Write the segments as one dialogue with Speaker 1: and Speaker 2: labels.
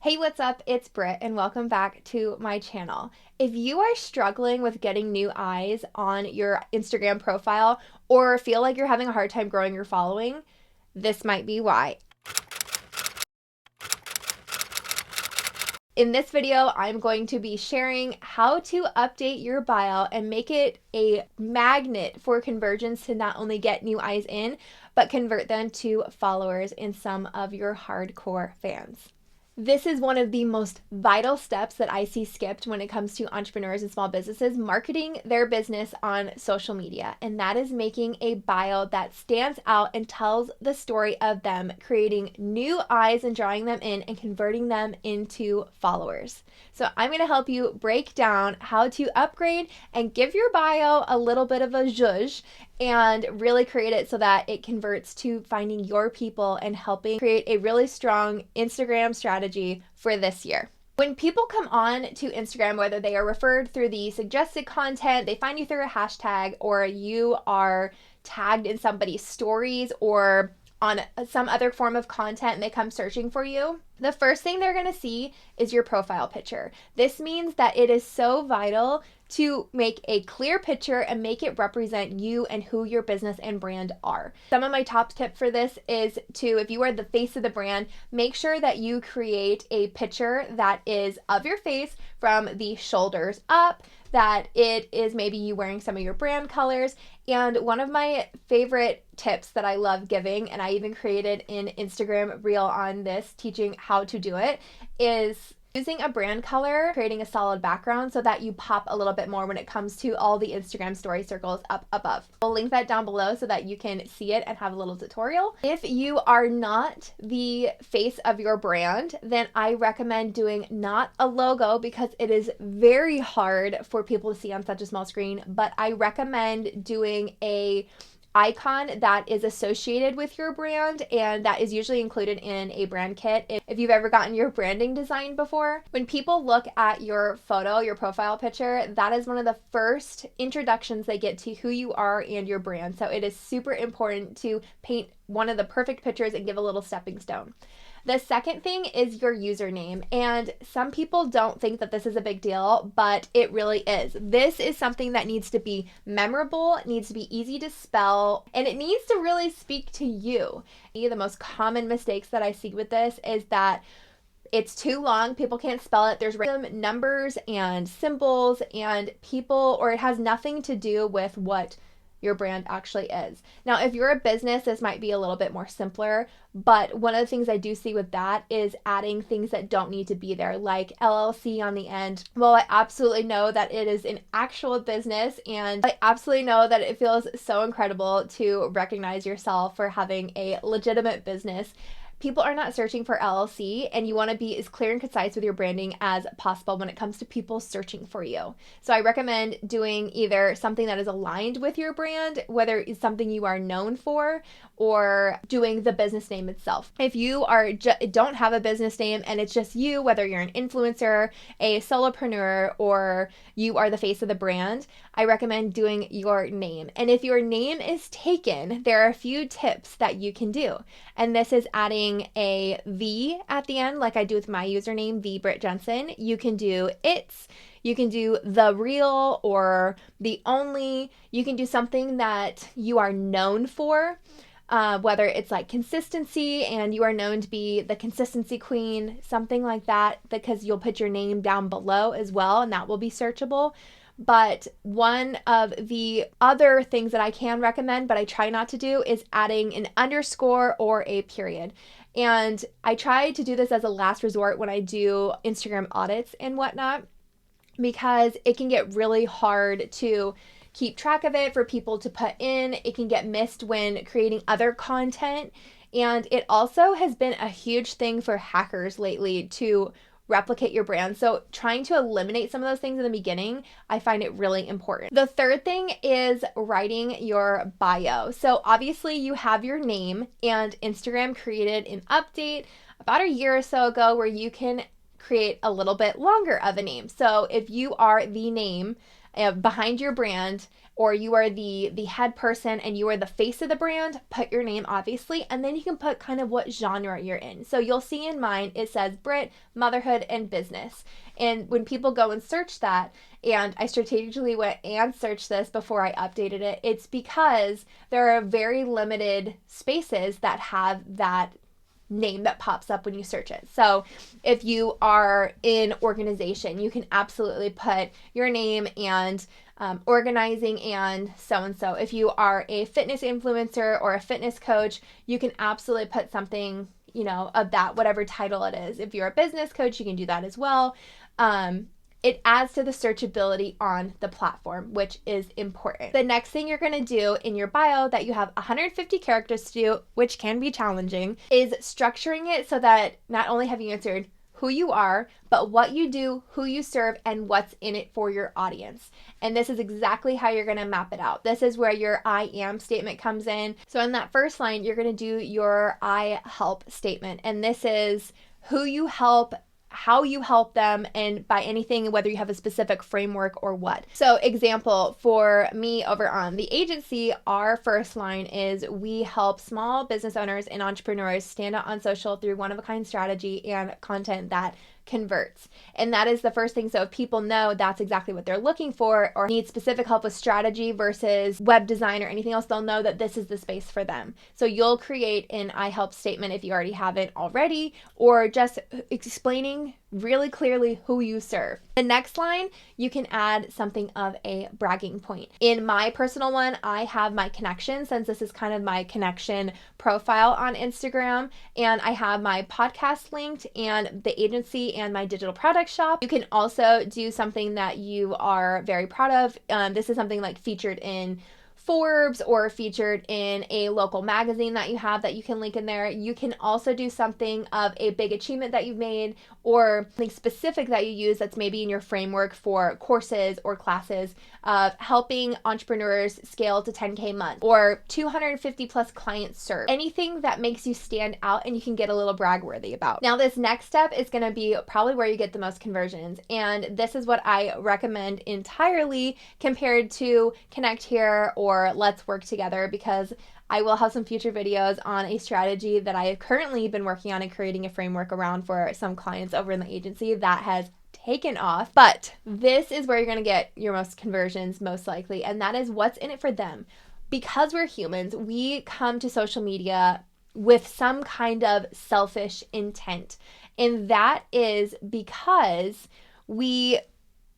Speaker 1: Hey, what's up? It's Britt, and welcome back to my channel. If you are struggling with getting new eyes on your Instagram profile or feel like you're having a hard time growing your following, this might be why. In this video, I'm going to be sharing how to update your bio and make it a magnet for conversions to not only get new eyes in, but convert them to followers in some of your hardcore fans. This is one of the most vital steps that I see skipped when it comes to entrepreneurs and small businesses marketing their business on social media. And that is making a bio that stands out and tells the story of them, creating new eyes and drawing them in and converting them into followers. So I'm going to help you break down how to upgrade and give your bio a little bit of a zhuzh and really create it so that it converts to finding your people and helping create a really strong Instagram strategy for this year. When people come on to Instagram, whether they are referred through the suggested content, they find you through a hashtag, or you are tagged in somebody's stories or on some other form of content and they come searching for you, the first thing they're going to see is your profile picture. This means that it is so vital to make a clear picture and make it represent you and who your business and brand are. Some of my top tips for this is to, if you are the face of the brand, make sure that you create a picture that is of your face from the shoulders up, that it is maybe you wearing some of your brand colors. And one of my favorite tips that I love giving, and I even created an Instagram reel on this teaching how to do it, is using a brand color, creating a solid background so that you pop a little bit more when it comes to all the Instagram story circles up above. I'll link that down below so that you can see it and have a little tutorial. If you are not the face of your brand, then I recommend doing not a logo because it is very hard for people to see on such a small screen, but I recommend doing a icon that is associated with your brand, and that is usually included in a brand kit if you've ever gotten your branding designed before. When people look at your photo, your profile picture, that is one of the first introductions they get to who you are and your brand. So it is super important to paint one of the perfect pictures and give a little stepping stone. The second thing is your username, and some people don't think that this is a big deal, but it really is. This is something that needs to be memorable, it needs to be easy to spell, and it needs to really speak to you. The most common mistakes that I see with this is that it's too long, people can't spell it, there's random numbers and symbols and people, or it has nothing to do with what your brand actually is. Now, if you're a business, this might be a little bit more simpler, but one of the things I do see with that is adding things that don't need to be there, like LLC on the end. Well, I absolutely know that it is an actual business, and I absolutely know that it feels so incredible to recognize yourself for having a legitimate business. People are not searching for LLC, and you want to be as clear and concise with your branding as possible when it comes to people searching for you. So I recommend doing either something that is aligned with your brand, whether it's something you are known for, or doing the business name itself. If you don't have a business name and it's just you, whether you're an influencer, a solopreneur, or you are the face of the brand, I recommend doing your name. And if your name is taken, there are a few tips that you can do. And this is adding a V at the end, like I do with my username, V Britt Jensen. You can do it's, you can do the real or the only. You can do something that you are known for. Whether it's like consistency and you are known to be the consistency queen, something like that, because you'll put your name down below as well, and that will be searchable. But one of the other things that I can recommend, but I try not to do, is adding an underscore or a period. And I try to do this as a last resort when I do Instagram audits and whatnot, because it can get really hard to keep track of it for people to put in. It can get missed when creating other content. And it also has been a huge thing for hackers lately to replicate your brand. So trying to eliminate some of those things in the beginning, I find it really important. The third thing is writing your bio. So obviously you have your name, and Instagram created an update about a year or so ago where you can create a little bit longer of a name. So if you are the name behind your brand, or you are the head person and you are the face of the brand, put your name obviously, and then you can put kind of what genre you're in. So you'll see in mine, it says Brit, motherhood, and business. And when people go and search that, and I strategically went and searched this before I updated it, it's because there are very limited spaces that have that name that pops up when you search it. So if you are in organization, you can absolutely put your name and organizing and so. If you are a fitness influencer or a fitness coach, you can absolutely put something, of that, whatever title it is. If you're a business coach, you can do that as well. It adds to the searchability on the platform, which is important. The next thing you're going to do in your bio that you have 150 characters to do, which can be challenging, is structuring it so that not only have you answered who you are, but what you do, who you serve, and what's in it for your audience. And this is exactly how you're going to map it out. This is where your I am statement comes in. So in that first line, you're going to do your I help statement. And this is who you help, how you help them, and by anything, whether you have a specific framework or what. So example, for me over on the agency, our first line is we help small business owners and entrepreneurs stand out on social through one-of-a-kind strategy and content that converts. And that is the first thing. So if people know that's exactly what they're looking for or need specific help with strategy versus web design or anything else, they'll know that this is the space for them. So you'll create an I help statement if you already haven't already, or just explaining really clearly who you serve. The next line, you can add something of a bragging point. In my personal one, I have my connection, since this is kind of my connection profile on Instagram, and I have my podcast linked and the agency and my digital product shop. You can also do something that you are very proud of. This is something like featured in Forbes or featured in a local magazine that you have that you can link in there. You can also do something of a big achievement that you've made or something specific that you use that's maybe in your framework for courses or classes of helping entrepreneurs scale to 10K month or 250 plus clients served. Anything that makes you stand out and you can get a little brag worthy about. Now this next step is going to be probably where you get the most conversions, and this is what I recommend entirely compared to Connect Here or Let's Work Together, because I will have some future videos on a strategy that I have currently been working on and creating a framework around for some clients over in the agency that has taken off. But this is where you're going to get your most conversions most likely, and that is what's in it for them. Because we're humans, we come to social media with some kind of selfish intent, and that is because we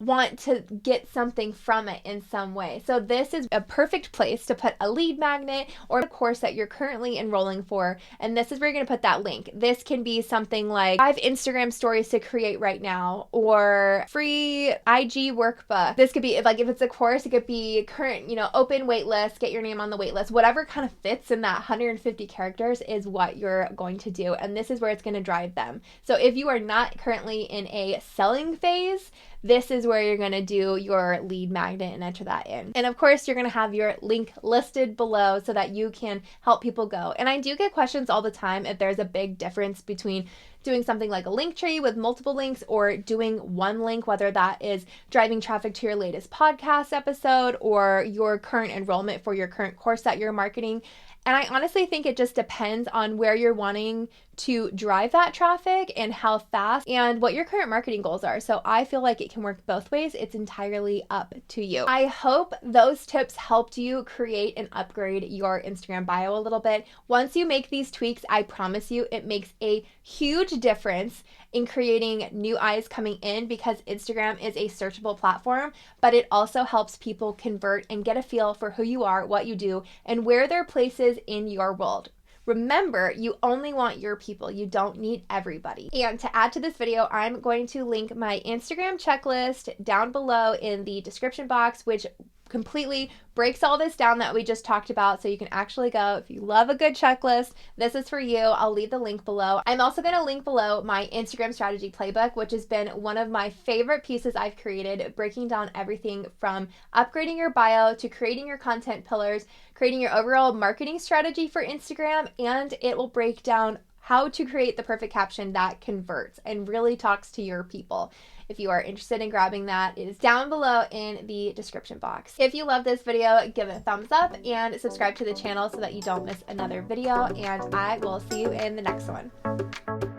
Speaker 1: want to get something from it in some way. So this is a perfect place to put a lead magnet or a course that you're currently enrolling for. And this is where you're going to put that link. This can be something like 5 Instagram stories to create right now, or free IG workbook. This could be like, if it's a course, it could be current, open waitlist, get your name on the waitlist. Whatever kind of fits in that 150 characters is what you're going to do. And this is where it's going to drive them. So if you are not currently in a selling phase, this is where you're going to do your lead magnet and enter that in. And of course, you're going to have your link listed below so that you can help people go. And I do get questions all the time if there's a big difference between doing something like a link tree with multiple links or doing one link, whether that is driving traffic to your latest podcast episode or your current enrollment for your current course that you're marketing. And I honestly think it just depends on where you're wanting to drive that traffic and how fast and what your current marketing goals are. So I feel like it can work both ways. It's entirely up to you. I hope those tips helped you create and upgrade your Instagram bio a little bit. Once you make these tweaks, I promise you it makes a huge difference in creating new eyes coming in, because Instagram is a searchable platform, but it also helps people convert and get a feel for who you are, what you do, and where their place is in your world. Remember, you only want your people. You don't need everybody. And to add to this video, I'm going to link my Instagram checklist down below in the description box, which completely breaks all this down that we just talked about, so you can actually go. If you love a good checklist, this is for you. I'll leave the link below. I'm also going to link below my Instagram strategy playbook, which has been one of my favorite pieces I've created, breaking down everything from upgrading your bio to creating your content pillars, creating your overall marketing strategy for Instagram, and it will break down how to create the perfect caption that converts and really talks to your people. If you are interested in grabbing that, it is down below in the description box. If you love this video, give it a thumbs up and subscribe to the channel so that you don't miss another video, and I will see you in the next one.